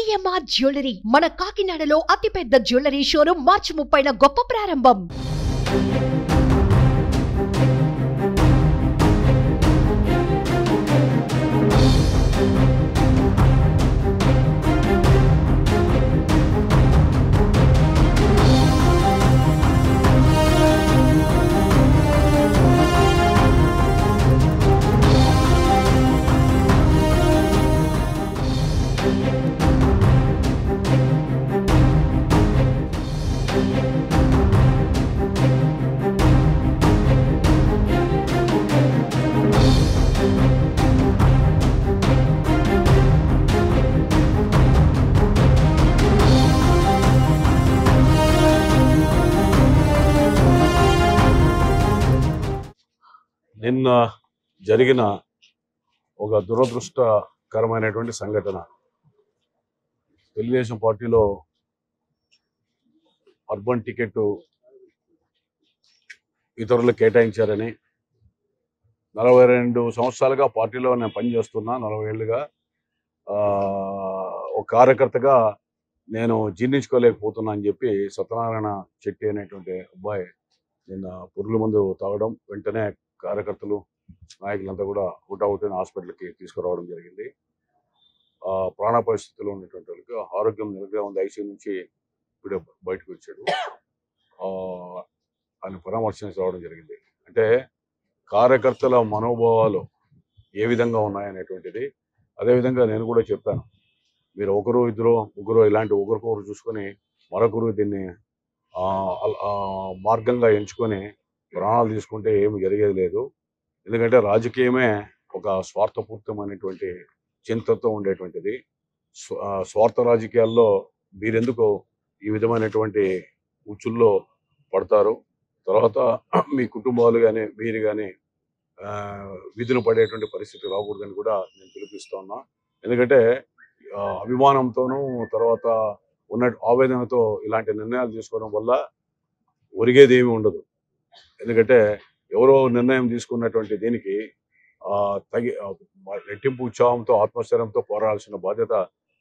CMR jewellery మన కాకినాడలో అతిపెద్ద జ్యువెలరీ షోరూమ్ మార్చి 30న గొప్ప ప్రారంభం. నిన్న జరిగిన ఒక దురదృష్టకరమైనటువంటి సంఘటన. తెలుగుదేశం పార్టీలో అర్బన్ టికెట్ ఇతరులు కేటాయించారని 42 సంవత్సరాలుగా పార్టీలో నేను పనిచేస్తున్నా. 40 ఏళ్ళుగా ఒక కార్యకర్తగా నేను జీర్ణించుకోలేకపోతున్నా అని చెప్పి సత్యనారాయణ చెట్టి అనేటువంటి అబ్బాయి నిన్న పురుగుల మందు తాగడం, వెంటనే కార్యకర్తలు నాయకులంతా కూడా హుటాహుటిన హాస్పిటల్కి తీసుకురావడం జరిగింది. ప్రాణ పరిస్థితుల్లో ఉన్నటువంటి వాళ్ళకి ఆరోగ్యం నిలకడగా ఉంది. ఐసీయూ నుంచి ఇప్పుడే బయటకు వచ్చాడు. ఆయన పరామర్శించి రావడం జరిగింది. అంటే కార్యకర్తల మనోభావాలు ఏ విధంగా ఉన్నాయనేటువంటిది. అదేవిధంగా నేను కూడా చెప్పాను, మీరు ఒకరు ఇద్దరు ముగ్గురు ఇలాంటి ఒకరికొకరు చూసుకొని మరొకరు దీన్ని మార్గంగా ఎంచుకొని ప్రాణాలు తీసుకుంటే ఏమి జరిగేది లేదు. ఎందుకంటే రాజకీయమే ఒక స్వార్థపూరితమైనటువంటి చింతతో ఉండేటువంటిది. స్వార్థ రాజకీయాల్లో మీరెందుకు ఈ విధమైనటువంటి ఉచ్చుల్లో పడతారు? తర్వాత మీ కుటుంబాలు కానీ మీరు కానీ విధులు పడేటువంటి పరిస్థితి రాకూడదని కూడా నేను పిలిపిస్తా ఉన్నా. ఎందుకంటే అభిమానంతోనూ తర్వాత ఉన్న ఆవేదనతో ఇలాంటి నిర్ణయాలు తీసుకోవడం వల్ల ఒరిగేది ఏమి ఉండదు. ఎందుకంటే ఎవరో నిర్ణయం తీసుకున్నటువంటి దీనికి రెట్టింపు ఉత్సాహంతో ఆత్మస్థైర్యంతో పోరాడాల్సిన బాధ్యత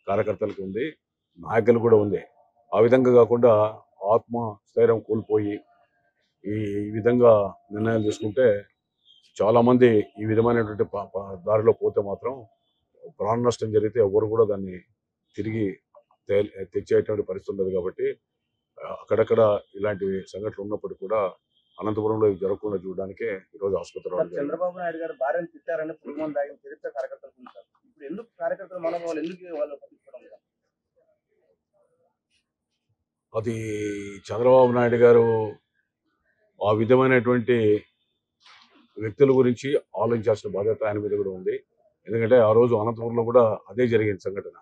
కార్యకర్తలకు ఉంది, నాయకులు కూడా ఉంది. ఆ విధంగా కాకుండా ఆత్మస్థైర్యం కోల్పోయి ఈ విధంగా నిర్ణయాలు తీసుకుంటే చాలామంది ఈ విధమైనటువంటి దారిలో పోతే మాత్రం ప్రాణ నష్టం జరిగితే ఎవరు కూడా దాన్ని తిరిగి తెచ్చేటువంటి పరిస్థితి ఉండదు. కాబట్టి అక్కడక్కడ ఇలాంటి సంఘటనలు ఉన్నప్పటికీ కూడా అనంతపురంలో జరగకుండా చూడడానికే ఈరోజు ఆసుపత్రి. చంద్రబాబు నాయుడు గారు భార్యను తిట్టారని పురుగుమందు తాగిన చరిత్ర కార్యకర్తలకు ఉంటారు. ఇప్పుడు ఎందుకు కార్యకర్తల మనోభావాలు ఎందుకు వాళ్ళు పట్టించుకోవడం? అది చంద్రబాబు నాయుడు గారు ఆ విధమైనటువంటి వ్యక్తుల గురించి ఆలోచించాల్సిన బాధ్యత ఆయన మీద కూడా ఉంది. ఎందుకంటే ఆ రోజు అనంతపురంలో కూడా అదే జరిగింది సంఘటన.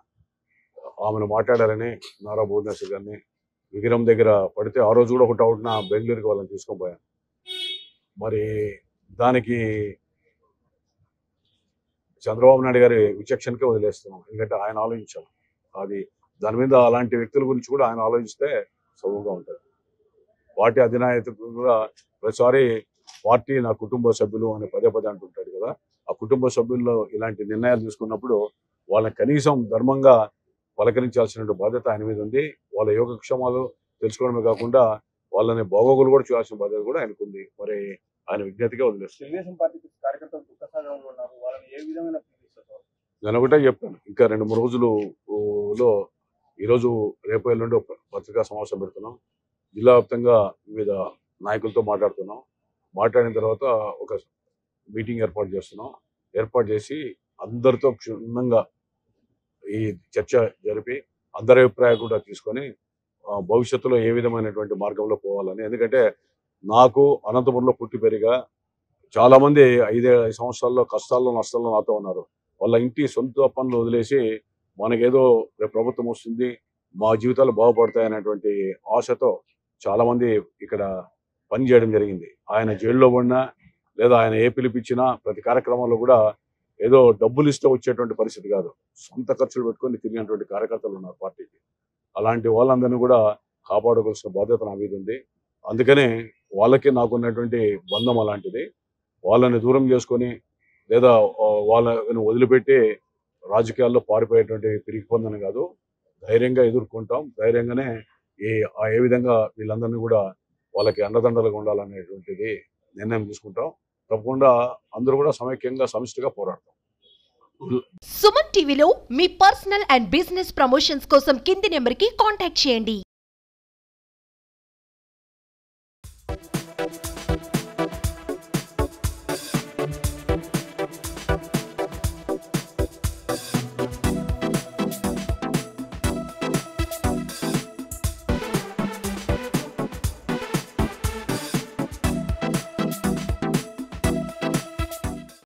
ఆమెను మాట్లాడారని నారా భువనేశ్వర్ గారిని విగ్రహం దగ్గర పడితే ఆ రోజు కూడా హుటాహుటిన బెంగళూరుకి వాళ్ళని తీసుకొని పోయాను. మరి దానికి చంద్రబాబు నాయుడు గారి విచక్షణకే వదిలేస్తున్నాం. ఎందుకంటే ఆయన ఆలోచించాలి. అది దాని మీద అలాంటి వ్యక్తుల గురించి కూడా ఆయన ఆలోచిస్తే సౌగా ఉంటుంది. పార్టీ అధినాయకుడు కూడా ప్రతిసారి పార్టీ నా కుటుంబ సభ్యులు అని పదే అంటుంటాడు కదా. ఆ కుటుంబ సభ్యుల్లో ఇలాంటి నిర్ణయాలు తీసుకున్నప్పుడు వాళ్ళని కనీసం ధర్మంగా పలకరించాల్సిన బాధ్యత ఆయన మీద ఉంది. వాళ్ళ యోగక్షేమాలు తెలుసుకోవడమే కాకుండా వాళ్ళని బాగోగులు కూడా చూడాల్సిన బాధ్యత కూడా ఆయనకు ఉంది. మరి ఆయన విజ్ఞతగా వదిలేస్తారు. తెలుగుదేశం పార్టీ కార్యకర్తలు దుఃఖసాగరంలో ఉన్నారు. వాళ్ళని ఏ విధమైన నేను ఒకటే చెప్పాను, ఇంకా 2-3 రోజులలో ఈరోజు రేపు ఎల్లుండి పత్రికా సమావేశం పెడుతున్నాం. జిల్లా వ్యాప్తంగా వివిధ నాయకులతో మాట్లాడుతున్నాం. మాట్లాడిన తర్వాత ఒక మీటింగ్ ఏర్పాటు చేసి అందరితో క్షుణ్ణంగా ఈ చర్చ జరిపి అందరి అభిప్రాయం కూడా తీసుకొని భవిష్యత్తులో ఏ విధమైనటువంటి మార్గంలో పోవాలని. ఎందుకంటే నాకు అనంతపురంలో పుట్టి పెరిగా చాలామంది 5 సంవత్సరాల్లో కష్టాల్లో నష్టాల్లో నాతో ఉన్నారు. వాళ్ళ ఇంటి సొంత పనులు వదిలేసి మనకేదో రేపు ప్రభుత్వం వస్తుంది, మా జీవితాలు బాగుపడతాయనేటువంటి ఆశతో చాలామంది ఇక్కడ పని చేయడం జరిగింది. ఆయన జైల్లో పడినా లేదా ఆయన ఏ పిలిపించినా ప్రతి కార్యక్రమంలో కూడా ఏదో డబ్బులు ఇస్తే వచ్చేటువంటి పరిస్థితి కాదు, సొంత ఖర్చులు పెట్టుకొని తిరిగినటువంటి కార్యకర్తలు ఉన్నారు పార్టీకి. అలాంటి వాళ్ళందరినీ కూడా కాపాడుకోవాల్సిన బాధ్యత నా మీద ఉంది. అందుకనే వాళ్ళకి నాకున్నటువంటి బంధం అలాంటిది. వాళ్ళని దూరం చేసుకొని లేదా వాళ్ళని వదిలిపెట్టి రాజకీయాల్లో పారిపోయేటువంటి పిరికి పొందని కాదు. ధైర్యంగా ఎదుర్కొంటాం. ధైర్యంగానే ఏ విధంగా వీళ్ళందరినీ కూడా వాళ్ళకి అండదండలుగా ఉండాలనేటువంటిది నిర్ణయం తీసుకుంటాం. తప్పకుండా అందరూ కూడా సమైక్యంగా సమిష్టిగా పోరాడతాం. సుమన్ టీవీలో మీ పర్సనల్ అండ్ బిజినెస్ ప్రమోషన్స్ కోసం కింది నెంబర్కి కాంటాక్ట్ చేయండి.